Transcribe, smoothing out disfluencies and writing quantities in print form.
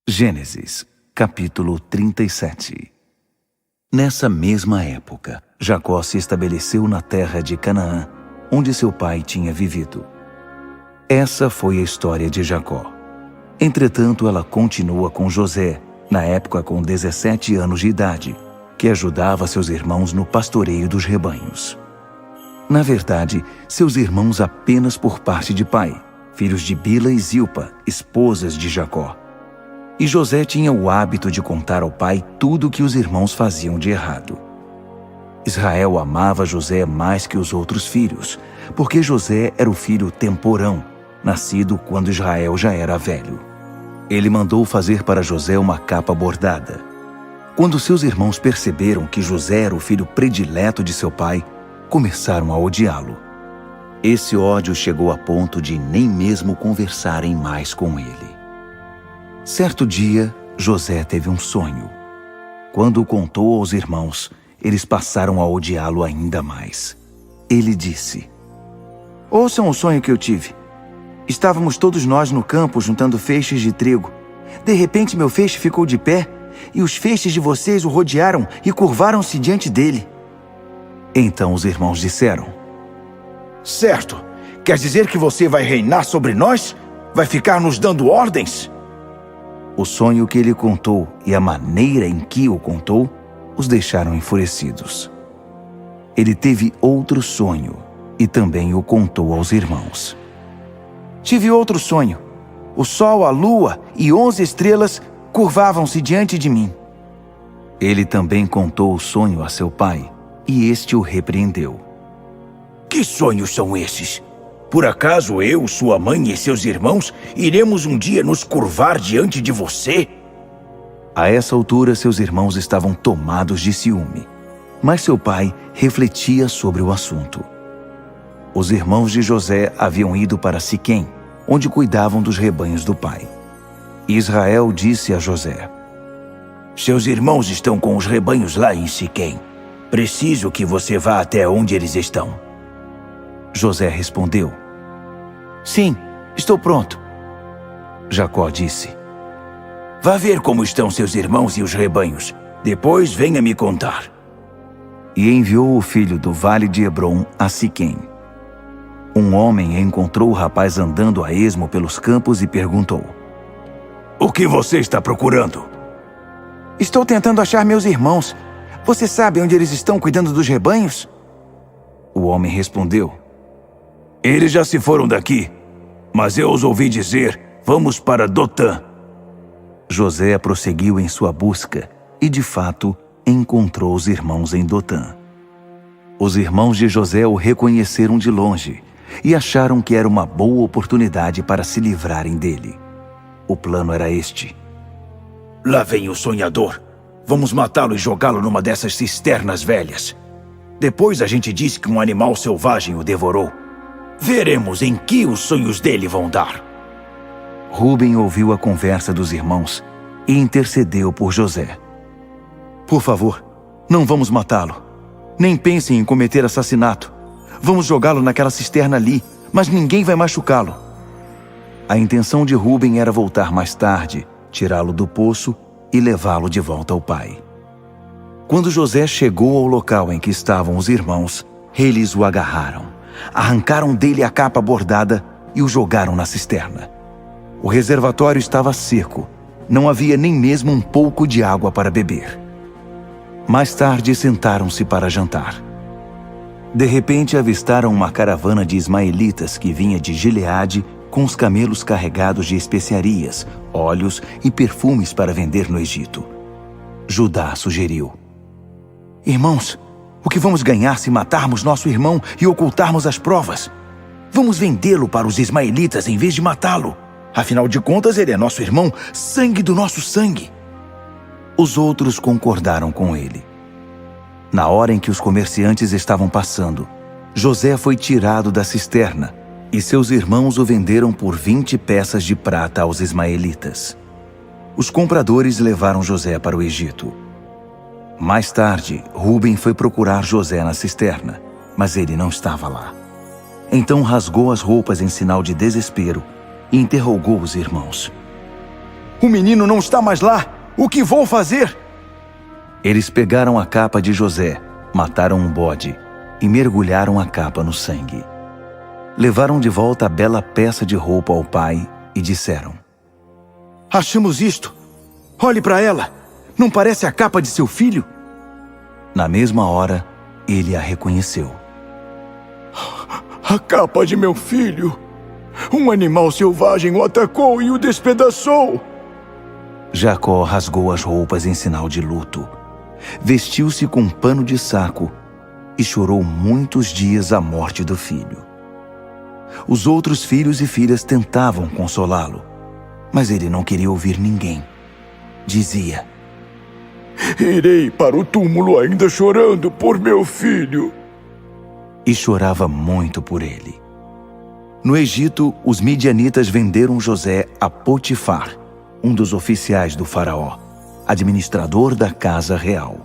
Gênesis, capítulo 37. Nessa mesma época, Jacó se estabeleceu na terra de Canaã, onde seu pai tinha vivido. Essa foi a história de Jacó. Entretanto, ela continua com José, na época com 17 anos de idade, que ajudava seus irmãos no pastoreio dos rebanhos. Na verdade, seus irmãos apenas por parte de pai, filhos de Bila e Zilpa, esposas de Jacó. E José tinha o hábito de contar ao pai tudo o que os irmãos faziam de errado. Israel amava José mais que os outros filhos, porque José era o filho temporão, nascido quando Israel já era velho. Ele mandou fazer para José uma capa bordada. Quando seus irmãos perceberam que José era o filho predileto de seu pai, começaram a odiá-lo. Esse ódio chegou a ponto de nem mesmo conversarem mais com ele. Certo dia, José teve um sonho. Quando o contou aos irmãos, eles passaram a odiá-lo ainda mais. Ele disse: "Ouçam o sonho que eu tive. Estávamos todos nós no campo juntando feixes de trigo. De repente meu feixe ficou de pé, e os feixes de vocês o rodearam e curvaram-se diante dele." Então os irmãos disseram: "Certo, quer dizer que você vai reinar sobre nós? Vai ficar nos dando ordens?" O sonho que ele contou e a maneira em que o contou os deixaram enfurecidos. Ele teve outro sonho e também o contou aos irmãos. "Tive outro sonho. O sol, a lua e 11 estrelas curvavam-se diante de mim." Ele também contou o sonho a seu pai, e este o repreendeu. "Que sonhos são esses? Por acaso eu, sua mãe e seus irmãos iremos um dia nos curvar diante de você?" A essa altura, seus irmãos estavam tomados de ciúme, mas seu pai refletia sobre o assunto. Os irmãos de José haviam ido para Siquém, onde cuidavam dos rebanhos do pai. Israel disse a José: "Seus irmãos estão com os rebanhos lá em Siquém. Preciso que você vá até onde eles estão." José respondeu: "Sim, estou pronto." Jacó disse: "Vá ver como estão seus irmãos e os rebanhos. Depois venha me contar." E enviou o filho do vale de Hebrom a Siquém. Um homem encontrou o rapaz andando a esmo pelos campos e perguntou: "O que você está procurando?" "Estou tentando achar meus irmãos. Você sabe onde eles estão cuidando dos rebanhos?" O homem respondeu: "Eles já se foram daqui, mas eu os ouvi dizer, vamos para Dotã." José prosseguiu em sua busca e, de fato, encontrou os irmãos em Dotã. Os irmãos de José o reconheceram de longe e acharam que era uma boa oportunidade para se livrarem dele. O plano era este: "Lá vem o sonhador. Vamos matá-lo e jogá-lo numa dessas cisternas velhas. Depois a gente diz que um animal selvagem o devorou. Veremos em que os sonhos dele vão dar." Rúben ouviu a conversa dos irmãos e intercedeu por José. "Por favor, não vamos matá-lo. Nem pensem em cometer assassinato. Vamos jogá-lo naquela cisterna ali, mas ninguém vai machucá-lo." A intenção de Rúben era voltar mais tarde, tirá-lo do poço e levá-lo de volta ao pai. Quando José chegou ao local em que estavam os irmãos, eles o agarraram, arrancaram dele a capa bordada e o jogaram na cisterna. O reservatório estava seco, não havia nem mesmo um pouco de água para beber. Mais tarde sentaram-se para jantar. De repente avistaram uma caravana de ismaelitas que vinha de Gileade com os camelos carregados de especiarias, óleos e perfumes para vender no Egito. Judá sugeriu: "Irmãos, o que vamos ganhar se matarmos nosso irmão e ocultarmos as provas? Vamos vendê-lo para os ismaelitas em vez de matá-lo. Afinal de contas, ele é nosso irmão, sangue do nosso sangue." Os outros concordaram com ele. Na hora em que os comerciantes estavam passando, José foi tirado da cisterna e seus irmãos o venderam por 20 peças de prata aos ismaelitas. Os compradores levaram José para o Egito. Mais tarde, Rúben foi procurar José na cisterna, mas ele não estava lá. Então rasgou as roupas em sinal de desespero e interrogou os irmãos: O menino não está mais lá! O que vou fazer? Eles pegaram a capa de José, mataram um bode e mergulharam a capa no sangue. Levaram de volta a bela peça de roupa ao pai e disseram: Achamos isto! Olhe para ela! Não parece a capa de seu filho? Na mesma hora, ele a reconheceu. A capa de meu filho! Um animal selvagem o atacou e o despedaçou! Jacó rasgou as roupas em sinal de luto, vestiu-se com um pano de saco e chorou muitos dias a morte do filho. Os outros filhos e filhas tentavam consolá-lo, mas ele não queria ouvir ninguém. Dizia: Irei para o túmulo ainda chorando por meu filho. E chorava muito por ele. No Egito, os midianitas venderam José a Potifar, um dos oficiais do faraó, administrador da casa real.